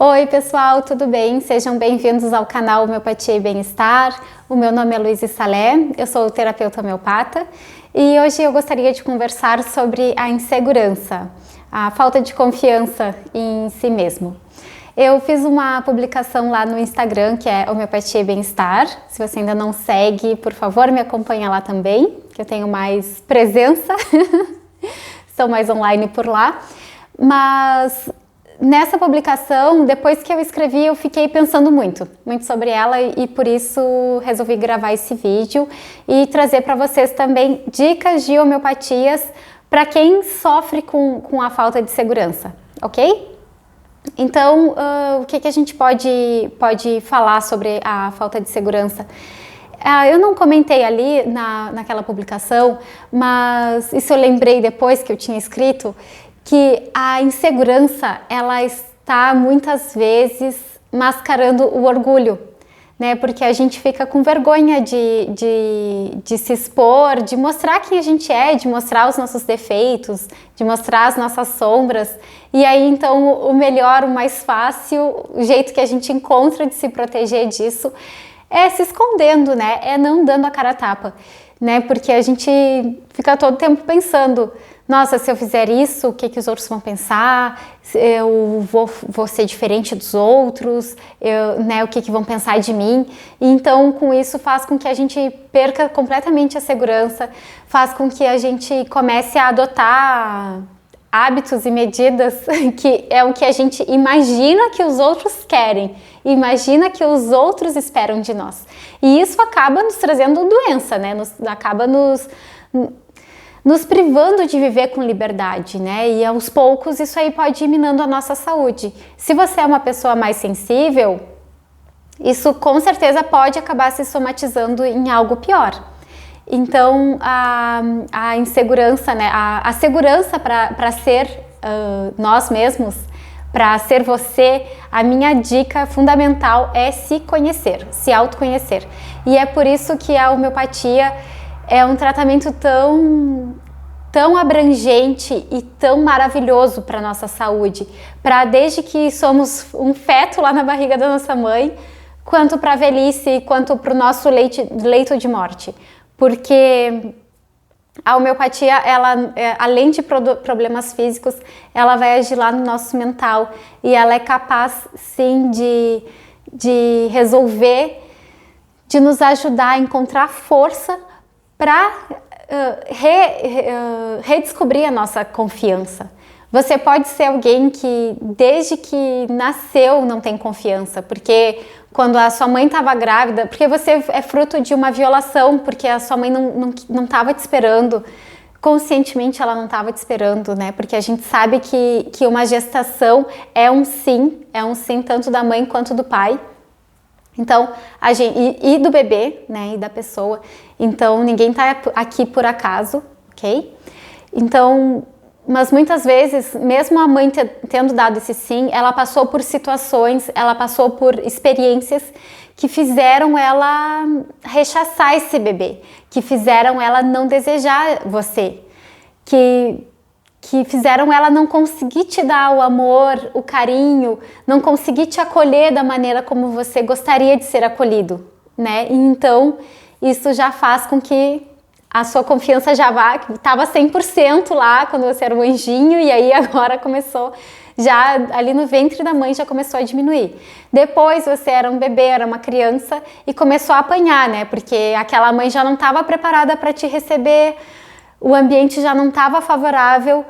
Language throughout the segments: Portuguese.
Oi pessoal, tudo bem? Sejam bem-vindos ao canal Homeopatia e Bem-Estar. O meu nome é Luísa Salé, eu sou terapeuta homeopata e hoje eu gostaria de conversar sobre a insegurança, a falta de confiança em si mesmo. Eu fiz uma publicação lá no Instagram que é Homeopatia e Bem-Estar. Se você ainda não segue, por favor, me acompanha lá também, que eu tenho mais presença, estou mais online por lá. Mas nessa publicação, depois que eu escrevi, eu fiquei pensando muito sobre ela e por isso resolvi gravar esse vídeo e trazer para vocês também dicas de homeopatias para quem sofre com a falta de segurança, ok? Então, o que a gente pode falar sobre a falta de segurança? Eu não comentei ali naquela publicação, mas isso eu lembrei depois que eu tinha escrito, que a insegurança, ela está muitas vezes mascarando o orgulho, né? Porque a gente fica com vergonha de se expor, de mostrar quem a gente é, de mostrar os nossos defeitos, de mostrar as nossas sombras. E aí, então, o melhor, o mais fácil, o jeito que a gente encontra de se proteger disso é se escondendo, né? É não dando a cara a tapa, né? Porque a gente fica todo tempo pensando: nossa, se eu fizer isso, o que os outros vão pensar? Eu vou ser diferente dos outros, né, o que vão pensar de mim? E então, com isso, faz com que a gente perca completamente a segurança, faz com que a gente comece a adotar hábitos e medidas que é o que a gente imagina que os outros querem, imagina que os outros esperam de nós. E isso acaba nos trazendo doença, né? Acaba nos privando de viver com liberdade, né? E aos poucos isso aí pode ir minando a nossa saúde. Se você é uma pessoa mais sensível, isso com certeza pode acabar se somatizando em algo pior. Então, a insegurança, né? A segurança para ser nós mesmos, para ser você, a minha dica fundamental é se conhecer, se autoconhecer. E é por isso que a homeopatia é um tratamento tão abrangente e tão maravilhoso para a nossa saúde, desde que somos um feto lá na barriga da nossa mãe, quanto para a velhice, quanto para o nosso leito de morte. Porque a homeopatia, ela, além de problemas físicos, ela vai agir lá no nosso mental e ela é capaz, sim, de resolver, de nos ajudar a encontrar força para redescobrir a nossa confiança. Você pode ser alguém que desde que nasceu não tem confiança, porque quando a sua mãe estava grávida, porque você é fruto de uma violação, porque a sua mãe não estava te esperando, conscientemente ela não estava te esperando, né? Porque a gente sabe que uma gestação é um sim tanto da mãe quanto do pai. Então, e do bebê, né, e da pessoa. Então, ninguém tá aqui por acaso, ok? Então, mas muitas vezes, mesmo a mãe tendo dado esse sim, ela passou por situações, ela passou por experiências que fizeram ela rechaçar esse bebê, que fizeram ela não desejar você, que fizeram ela não conseguir te dar o amor, o carinho, não conseguir te acolher da maneira como você gostaria de ser acolhido, né? E então, isso já faz com que a sua confiança já vá, que estava 100% lá quando você era um anjinho e aí agora começou, já ali no ventre da mãe já começou a diminuir. Depois você era um bebê, era uma criança e começou a apanhar, né? Porque aquela mãe já não estava preparada para te receber, o ambiente já não estava favorável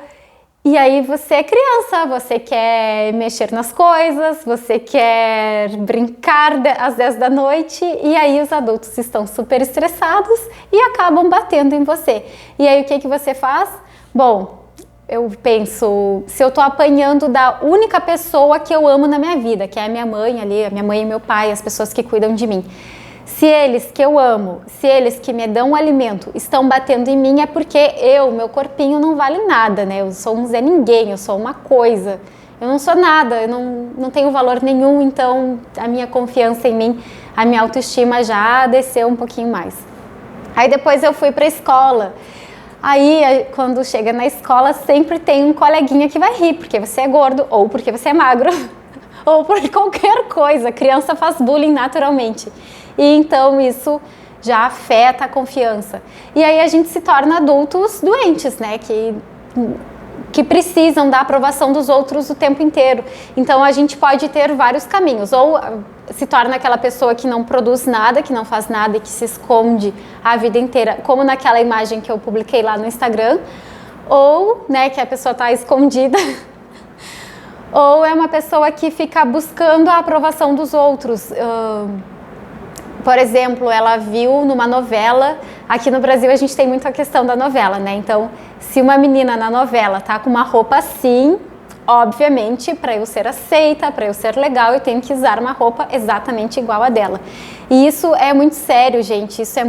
e aí você é criança, você quer mexer nas coisas, você quer brincar às 10 da noite e aí os adultos estão super estressados e acabam batendo em você. E aí o que você faz? Bom, eu penso, se eu tô apanhando da única pessoa que eu amo na minha vida, que é a minha mãe ali, a minha mãe e meu pai, as pessoas que cuidam de mim. Se eles que eu amo, se eles que me dão o alimento estão batendo em mim, é porque meu corpinho não vale nada, né? Eu sou um Zé Ninguém, eu sou uma coisa. Eu não sou nada, eu não tenho valor nenhum, então a minha confiança em mim, a minha autoestima já desceu um pouquinho mais. Aí depois eu fui para a escola. Aí, quando chega na escola, sempre tem um coleguinha que vai rir, porque você é gordo ou porque você é magro. ou por qualquer coisa. A criança faz bullying naturalmente. E então isso já afeta a confiança. E aí a gente se torna adultos doentes, né? Que precisam da aprovação dos outros o tempo inteiro. Então a gente pode ter vários caminhos. Ou se torna aquela pessoa que não produz nada, que não faz nada e que se esconde a vida inteira, como naquela imagem que eu publiquei lá no Instagram. Ou, né, que a pessoa está escondida. Ou é uma pessoa que fica buscando a aprovação dos outros. Por exemplo, ela viu numa novela, aqui no Brasil a gente tem muito a questão da novela, né? Então, se uma menina na novela tá com uma roupa assim, obviamente, para eu ser aceita, para eu ser legal, eu tenho que usar uma roupa exatamente igual a dela. E isso é muito sério, gente, isso é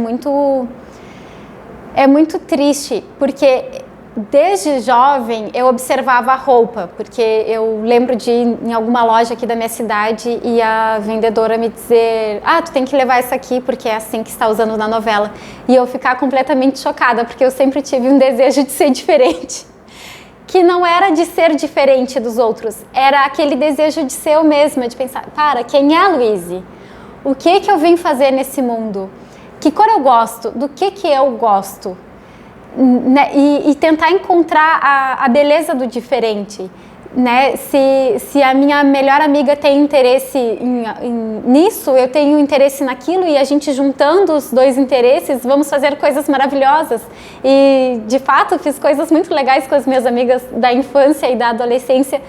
muito triste, porque desde jovem eu observava a roupa, porque eu lembro de ir em alguma loja aqui da minha cidade e a vendedora me dizer: ah, tu tem que levar essa aqui porque é assim que está usando na novela. E eu ficar completamente chocada, porque eu sempre tive um desejo de ser diferente. Que não era de ser diferente dos outros, era aquele desejo de ser eu mesma, de pensar: para, quem é a Luíse? O que eu vim fazer nesse mundo? Que cor eu gosto? Do que eu gosto? Né? E tentar encontrar a beleza do diferente, né? Se a minha melhor amiga tem interesse nisso, eu tenho interesse naquilo, e a gente juntando os dois interesses, vamos fazer coisas maravilhosas. E de fato fiz coisas muito legais com as minhas amigas da infância e da adolescência,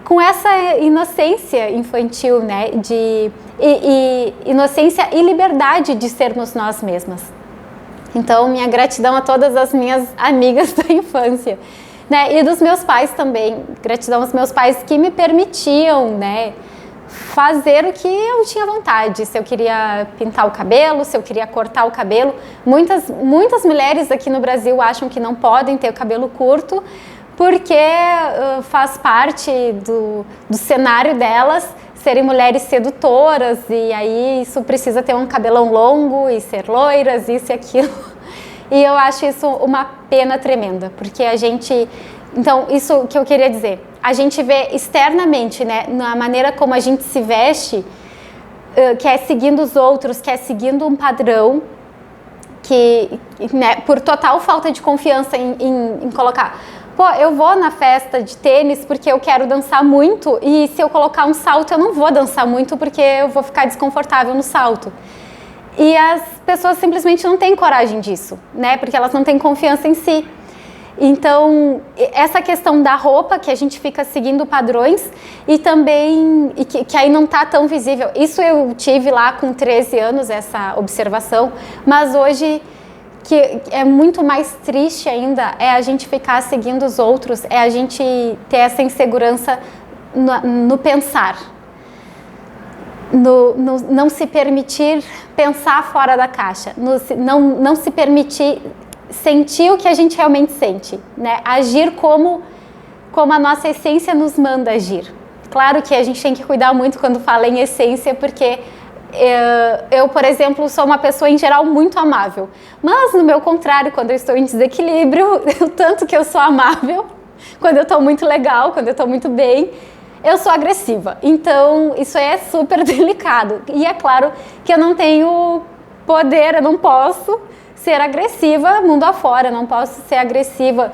com essa inocência infantil, né? Inocência e liberdade de sermos nós mesmas. Então, minha gratidão a todas as minhas amigas da infância, né? E dos meus pais também. Gratidão aos meus pais que me permitiam, né, fazer o que eu tinha vontade. Se eu queria pintar o cabelo, se eu queria cortar o cabelo. Muitas mulheres aqui no Brasil acham que não podem ter o cabelo curto porque faz parte do cenário delas serem mulheres sedutoras, e aí isso precisa ter um cabelão longo e ser loiras, isso e aquilo. E eu acho isso uma pena tremenda, porque a gente... Então, isso que eu queria dizer, a gente vê externamente, né, na maneira como a gente se veste, que é seguindo os outros, que é seguindo um padrão, que, né, por total falta de confiança em colocar... Pô, eu vou na festa de tênis porque eu quero dançar muito, e se eu colocar um salto eu não vou dançar muito porque eu vou ficar desconfortável no salto. E as pessoas simplesmente não têm coragem disso, né? Porque elas não têm confiança em si. Então, essa questão da roupa, que a gente fica seguindo padrões, e também, que aí não tá tão visível. Isso eu tive lá com 13 anos, essa observação, mas hoje... que é muito mais triste ainda, é a gente ficar seguindo os outros, é a gente ter essa insegurança no pensar, no não se permitir pensar fora da caixa, não se permitir sentir o que a gente realmente sente, né? Agir como a nossa essência nos manda agir. Claro que a gente tem que cuidar muito quando fala em essência, porque eu, por exemplo, sou uma pessoa em geral muito amável, mas no meu contrário, quando eu estou em desequilíbrio, o tanto que eu sou amável, quando eu estou muito legal, quando eu estou muito bem, eu sou agressiva. Então isso é super delicado, e é claro que eu não tenho poder, eu não posso ser agressiva mundo afora, eu não posso ser agressiva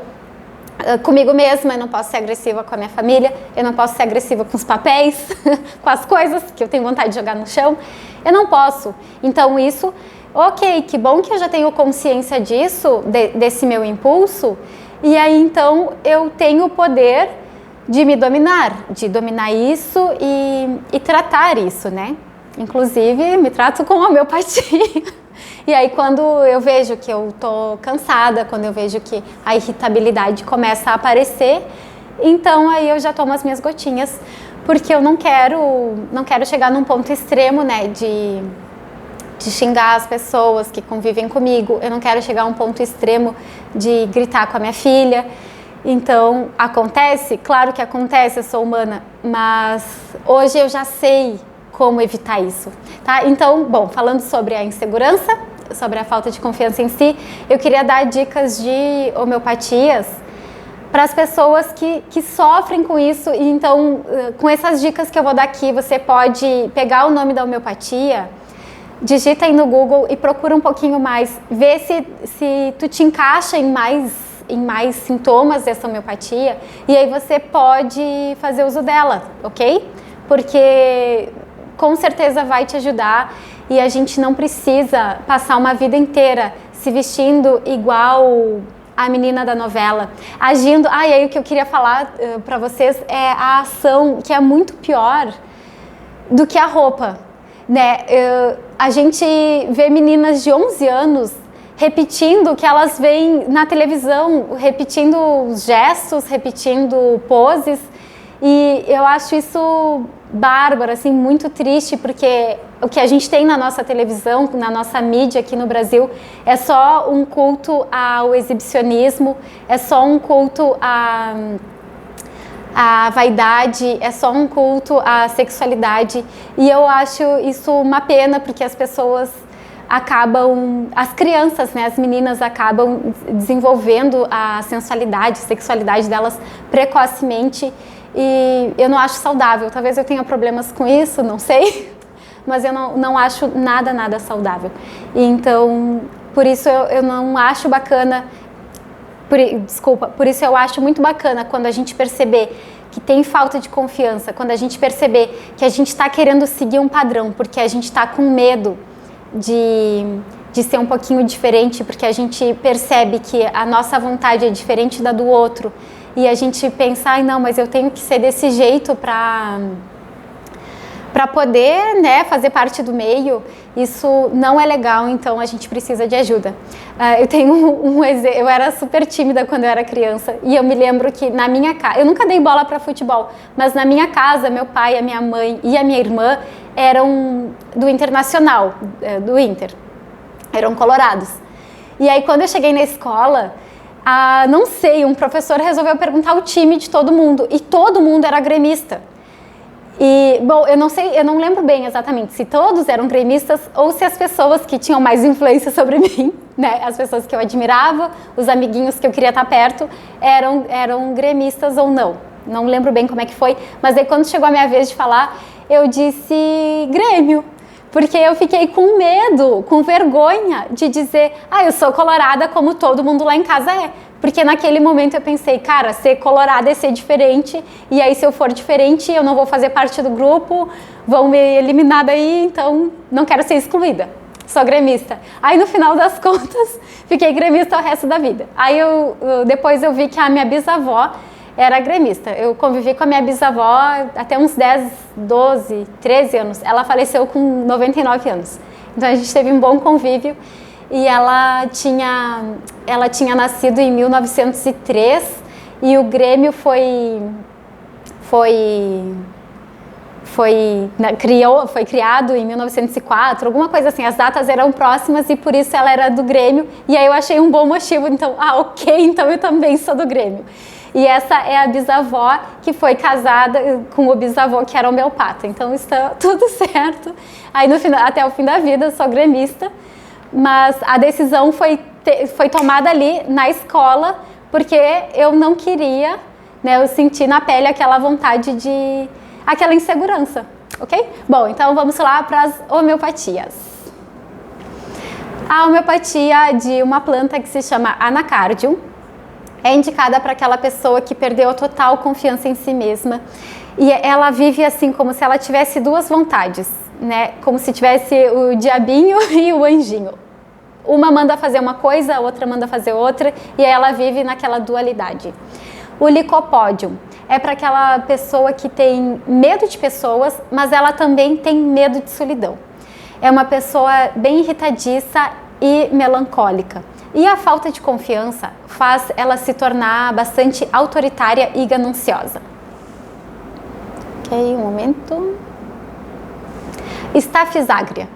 comigo mesma, eu não posso ser agressiva com a minha família, eu não posso ser agressiva com os papéis, com as coisas que eu tenho vontade de jogar no chão, eu não posso. Então isso, ok, que bom que eu já tenho consciência disso, desse meu impulso, e aí então eu tenho o poder de me dominar, de dominar isso e tratar isso, né? Inclusive me trato com homeopatia. E aí quando eu vejo que eu tô cansada, quando eu vejo que a irritabilidade começa a aparecer, então aí eu já tomo as minhas gotinhas, porque eu não quero chegar num ponto extremo, né, de xingar as pessoas que convivem comigo, eu não quero chegar a um ponto extremo de gritar com a minha filha. Então, acontece? Claro que acontece, eu sou humana, mas hoje eu já sei como evitar isso, tá? Então, bom, falando sobre a insegurança, sobre a falta de confiança em si, eu queria dar dicas de homeopatias para as pessoas que sofrem com isso. E então, com essas dicas que eu vou dar aqui, você pode pegar o nome da homeopatia, digita aí no Google e procura um pouquinho mais, vê se tu te encaixa em mais sintomas dessa homeopatia, e aí você pode fazer uso dela, ok? Porque com certeza vai te ajudar, e a gente não precisa passar uma vida inteira se vestindo igual a menina da novela, agindo. E aí o que eu queria falar para vocês é a ação, que é muito pior do que a roupa, né? A gente vê meninas de 11 anos repetindo o que elas veem na televisão, repetindo os gestos, repetindo poses, e eu acho isso bárbaro, assim, muito triste, porque o que a gente tem na nossa televisão, na nossa mídia aqui no Brasil, é só um culto ao exibicionismo, é só um culto à vaidade, é só um culto à sexualidade, e eu acho isso uma pena, porque as pessoas acabam, as crianças, né, as meninas acabam desenvolvendo a sensualidade, sexualidade delas precocemente, e eu não acho saudável. Talvez eu tenha problemas com isso, não sei, mas eu não acho nada saudável. E então, por isso eu não acho bacana, por isso eu acho muito bacana quando a gente perceber que tem falta de confiança, quando a gente perceber que a gente está querendo seguir um padrão, porque a gente está com medo de ser um pouquinho diferente, porque a gente percebe que a nossa vontade é diferente da do outro, e a gente pensa, não, mas eu tenho que ser desse jeito para poder, né, fazer parte do meio. Isso não é legal, então a gente precisa de ajuda. Eu tenho um exemplo. Eu era super tímida quando eu era criança, e eu me lembro que na minha casa, eu nunca dei bola para futebol, mas na minha casa, meu pai, a minha mãe e a minha irmã eram do Internacional, do Inter, eram colorados. E aí quando eu cheguei na escola, não sei, um professor resolveu perguntar o time de todo mundo, e todo mundo era gremista. E, bom, eu não sei, eu não lembro bem exatamente se todos eram gremistas ou se as pessoas que tinham mais influência sobre mim, né, as pessoas que eu admirava, os amiguinhos que eu queria estar perto, eram gremistas ou não. Não lembro bem como é que foi, mas aí quando chegou a minha vez de falar, eu disse Grêmio, porque eu fiquei com medo, com vergonha de dizer, eu sou colorada como todo mundo lá em casa é. Porque naquele momento eu pensei, cara, ser colorada é ser diferente, e aí se eu for diferente eu não vou fazer parte do grupo, vão me eliminar daí, então não quero ser excluída, sou gremista. Aí no final das contas, fiquei gremista o resto da vida. Aí depois eu vi que a minha bisavó era gremista. Eu convivi com a minha bisavó até uns 10, 12, 13 anos. Ela faleceu com 99 anos. Então a gente teve um bom convívio. E ela tinha nascido em 1903 e o Grêmio foi criado em 1904, alguma coisa assim. As datas eram próximas e por isso ela era do Grêmio. E aí eu achei um bom motivo, então, ok, então eu também sou do Grêmio. E essa é a bisavó que foi casada com o bisavô que era homeopata. Então está tudo certo. Aí no final, até o fim da vida, sou gremista. Mas a decisão foi tomada ali na escola, porque eu não queria, né, eu senti na pele aquela vontade aquela insegurança, ok? Bom, então vamos lá para as homeopatias. A homeopatia de uma planta que se chama Anacardium é indicada para aquela pessoa que perdeu a total confiança em si mesma, e ela vive assim como se ela tivesse duas vontades, né? Como se tivesse o diabinho e o anjinho. Uma manda fazer uma coisa, a outra manda fazer outra, e aí ela vive naquela dualidade. O Licopodium é para aquela pessoa que tem medo de pessoas, mas ela também tem medo de solidão. É uma pessoa bem irritadiça e melancólica. E a falta de confiança faz ela se tornar bastante autoritária e gananciosa. Ok, um momento. Staphysa aureus.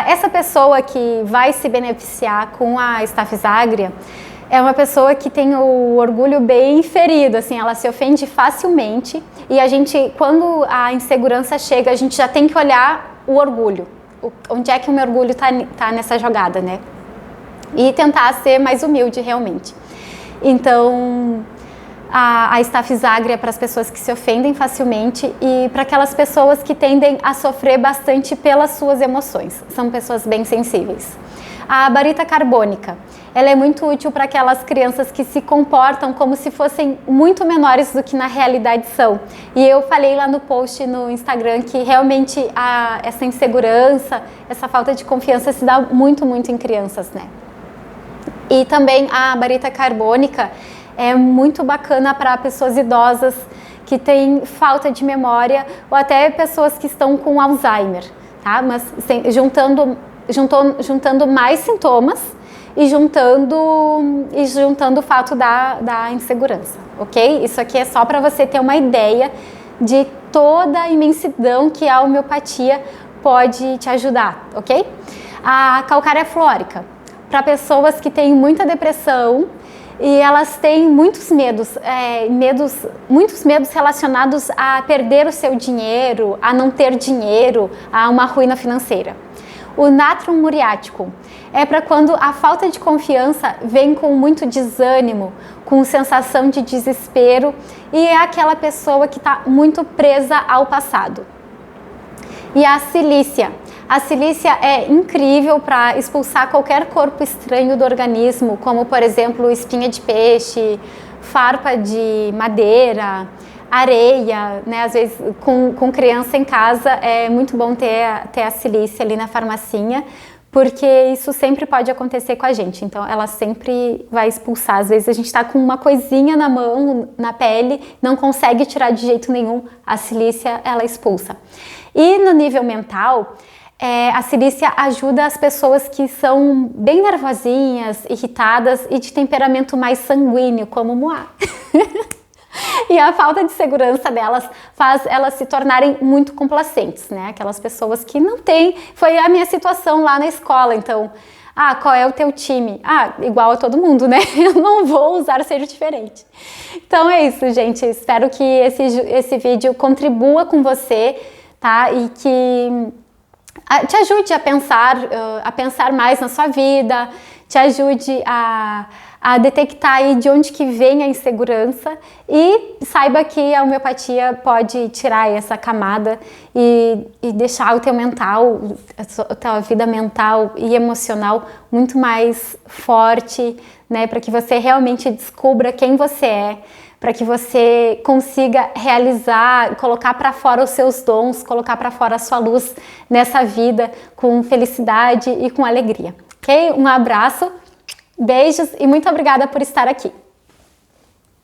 Essa pessoa que vai se beneficiar com a Staphysa aureus é uma pessoa que tem o orgulho bem ferido, assim, ela se ofende facilmente, e a gente, quando a insegurança chega, a gente já tem que olhar o orgulho. Onde é que o meu orgulho tá nessa jogada, né? E tentar ser mais humilde realmente. Então, a Staphylococcus aureus para as pessoas que se ofendem facilmente e para aquelas pessoas que tendem a sofrer bastante pelas suas emoções. São pessoas bem sensíveis. A barita carbônica, ela é muito útil para aquelas crianças que se comportam como se fossem muito menores do que na realidade são. E eu falei lá no post no Instagram que realmente essa insegurança, essa falta de confiança se dá muito em crianças, né? E também a barita carbônica é muito bacana para pessoas idosas que têm falta de memória ou até pessoas que estão com Alzheimer, tá? Mas juntando mais sintomas e juntando o fato da insegurança, ok? Isso aqui é só para você ter uma ideia de toda a imensidão que a homeopatia pode te ajudar, ok? A calcária flórica, para pessoas que têm muita depressão e elas têm muitos medos relacionados a perder o seu dinheiro, a não ter dinheiro, a uma ruína financeira. O natrum muriático é para quando a falta de confiança vem com muito desânimo, com sensação de desespero e é aquela pessoa que está muito presa ao passado. E a cilícia. A cilícia é incrível para expulsar qualquer corpo estranho do organismo, como por exemplo espinha de peixe, farpa de madeira, areia, né? Às vezes com criança em casa é muito bom ter a cilícia ali na farmacinha, porque isso sempre pode acontecer com a gente, então ela sempre vai expulsar. Às vezes a gente está com uma coisinha na mão, na pele, não consegue tirar de jeito nenhum, a cilícia ela expulsa. E no nível mental, a cilícia ajuda as pessoas que são bem nervosinhas, irritadas e de temperamento mais sanguíneo, como Moá. E a falta de segurança delas faz elas se tornarem muito complacentes, né? Aquelas pessoas que não têm... Foi a minha situação lá na escola, então... qual é o teu time? Igual a todo mundo, né? Eu não vou usar ser diferente. Então é isso, gente. Espero que esse vídeo contribua com você, tá? E que te ajude a pensar mais na sua vida, te ajude a detectar aí de onde que vem a insegurança e saiba que a homeopatia pode tirar essa camada e deixar o teu mental, a tua vida mental e emocional muito mais forte, né, para que você realmente descubra quem você é, para que você consiga realizar, colocar para fora os seus dons, colocar para fora a sua luz nessa vida com felicidade e com alegria, ok? Um abraço, beijos e muito obrigada por estar aqui.